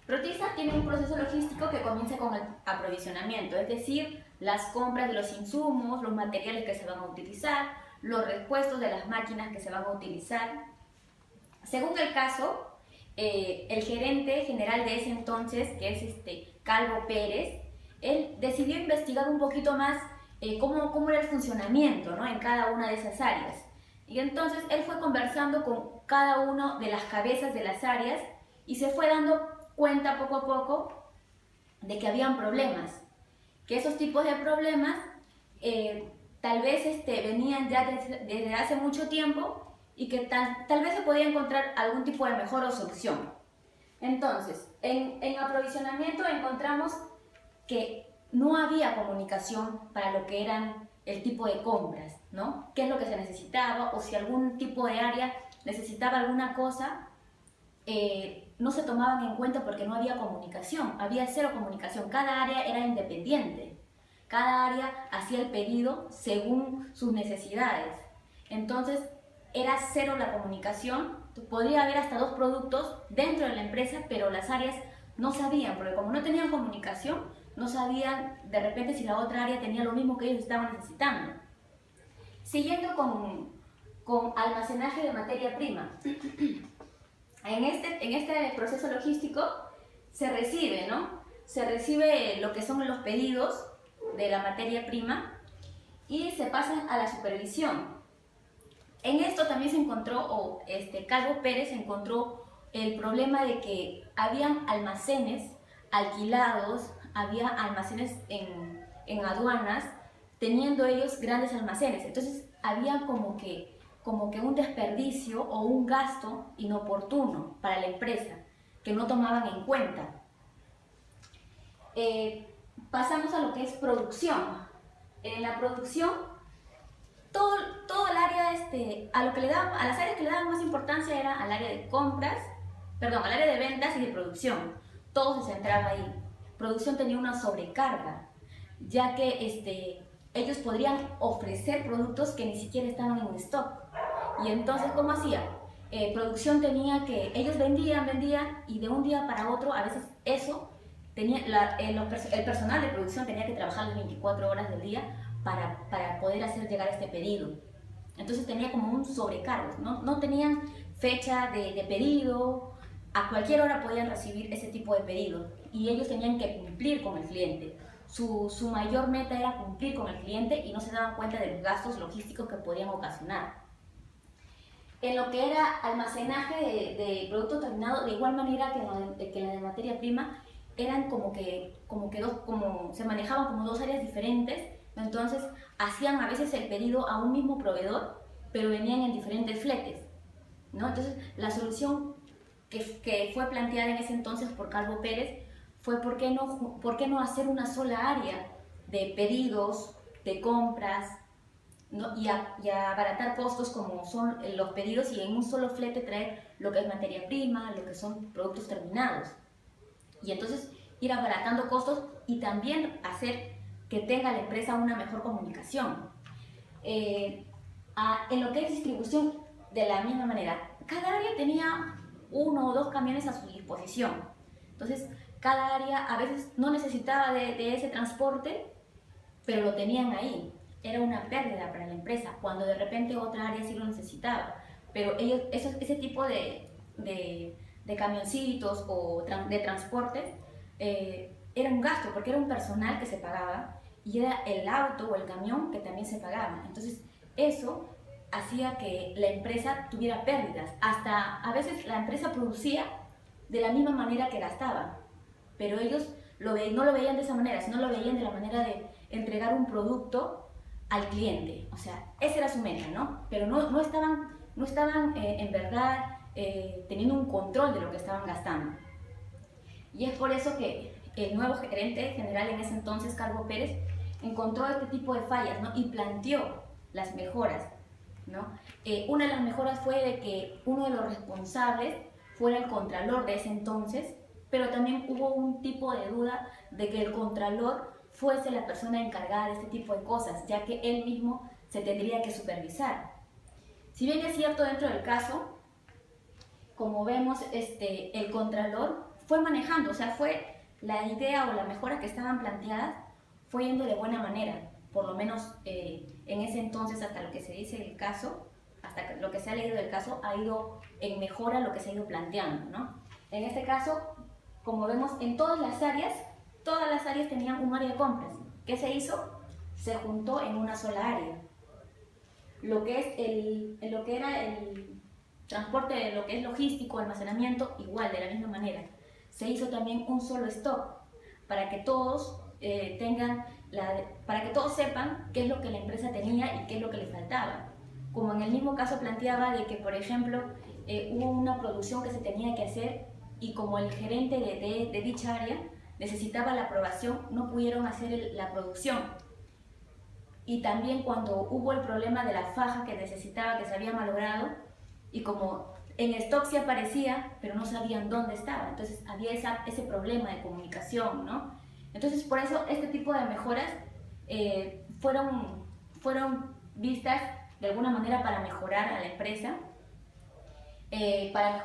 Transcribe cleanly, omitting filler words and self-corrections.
Protiza tiene un proceso logístico que comienza con el aprovisionamiento, es decir, las compras de los insumos, los materiales que se van a utilizar, los repuestos de las máquinas que se van a utilizar. Según el caso, el gerente general de ese entonces, que es Calvo Pérez, él decidió investigar un poquito más cómo era el funcionamiento, ¿no?, en cada una de esas áreas. Y entonces él fue conversando con cada una de las cabezas de las áreas y se fue dando cuenta poco a poco de que habían problemas, que esos tipos de problemas tal vez venían ya desde hace mucho tiempo y que tal vez se podía encontrar algún tipo de mejor o solución. Entonces, en aprovisionamiento encontramos que no había comunicación para lo que eran el tipo de compras, ¿no? ¿Qué es lo que se necesitaba? O si algún tipo de área necesitaba alguna cosa, no se tomaban en cuenta porque no había comunicación, había cero comunicación, cada área era independiente, cada área hacía el pedido según sus necesidades. Entonces, era cero la comunicación, podría haber hasta 2 productos dentro de la empresa, pero las áreas no sabían, porque como no tenían comunicación, no sabían de repente si la otra área tenía lo mismo que ellos estaban necesitando. Siguiendo con almacenaje de materia prima. En este proceso logístico se recibe, ¿no? Se recibe lo que son los pedidos de la materia prima y se pasan a la supervisión. En esto también se encontró, Calvo Pérez encontró el problema de que habían almacenes alquilados, había almacenes en aduanas, teniendo ellos grandes almacenes. Entonces había como que un desperdicio o un gasto inoportuno para la empresa que no tomaban en cuenta. Pasamos a lo que es producción. En la producción, todo el área, a las áreas que le daban más importancia era al área de compras, perdón, al área de ventas y de producción. Todo se centraba ahí. Producción tenía una sobrecarga, ya que ellos podrían ofrecer productos que ni siquiera estaban en stock. Y entonces, ¿cómo hacía? Producción tenía que, ellos vendían y de un día para otro, a veces eso, el personal de producción tenía que trabajar las 24 horas del día para poder hacer llegar este pedido. Entonces tenía como un sobrecargo, no tenían fecha de pedido, a cualquier hora podían recibir ese tipo de pedido y ellos tenían que cumplir con el cliente. Su mayor meta era cumplir con el cliente y no se daban cuenta de los gastos logísticos que podían ocasionar. En lo que era almacenaje de productos terminados, de igual manera que la de materia prima, eran se manejaban como 2 áreas diferentes. Entonces hacían a veces el pedido a un mismo proveedor, pero venían en diferentes fletes, ¿no? Entonces la solución que fue planteada en ese entonces por Calvo Pérez fue ¿por qué no hacer una sola área de pedidos, de compras, ¿no? y abaratar costos como son los pedidos y en un solo flete traer lo que es materia prima, lo que son productos terminados. Y entonces ir abaratando costos y también hacer que tenga la empresa una mejor comunicación. En lo que es distribución, de la misma manera, cada área tenía 1 o 2 camiones a su disposición. Entonces, cada área a veces no necesitaba de ese transporte, pero lo tenían ahí. Era una pérdida para la empresa, cuando de repente otra área sí lo necesitaba. Pero ellos, ese tipo de camioncitos o de transportes era un gasto, porque era un personal que se pagaba y era el auto o el camión que también se pagaba. Entonces eso hacía que la empresa tuviera pérdidas. Hasta a veces la empresa producía de la misma manera que gastaba, pero ellos no lo veían de esa manera, sino lo veían de la manera de entregar un producto al cliente. O sea, esa era su meta, ¿no? Pero no estaban en verdad teniendo un control de lo que estaban gastando. Y es por eso que el nuevo gerente general en ese entonces, Calvo Pérez, encontró este tipo de fallas, ¿no? Y planteó las mejoras, ¿no? Una de las mejoras fue de que uno de los responsables fuera el contralor de ese entonces, pero también hubo un tipo de duda de que el contralor fuese la persona encargada de este tipo de cosas, ya que él mismo se tendría que supervisar. Si bien es cierto, dentro del caso, como vemos, el contralor fue manejando, o sea, fue la idea o la mejora que estaban planteadas fue yendo de buena manera, por lo menos en ese entonces, hasta lo que se dice del caso, hasta lo que se ha leído del caso, ha ido en mejora lo que se ha ido planteando, ¿no? En este caso, como vemos, en todas las áreas tenían un área de compras. ¿Qué se hizo? Se juntó en una sola área. Lo que era el transporte, lo que es logístico, almacenamiento, igual, de la misma manera. Se hizo también un solo stock para que todos para que todos sepan qué es lo que la empresa tenía y qué es lo que le faltaba. Como en el mismo caso planteaba de que, por ejemplo, hubo una producción que se tenía que hacer y como el gerente de dicha área necesitaba la aprobación, no pudieron hacer la producción. Y también cuando hubo el problema de la faja que necesitaba, que se había malogrado, y como en stock sí aparecía, pero no sabían dónde estaba, entonces había ese problema de comunicación, ¿no? Entonces por eso este tipo de mejoras fueron vistas de alguna manera para mejorar a la empresa, para mejorar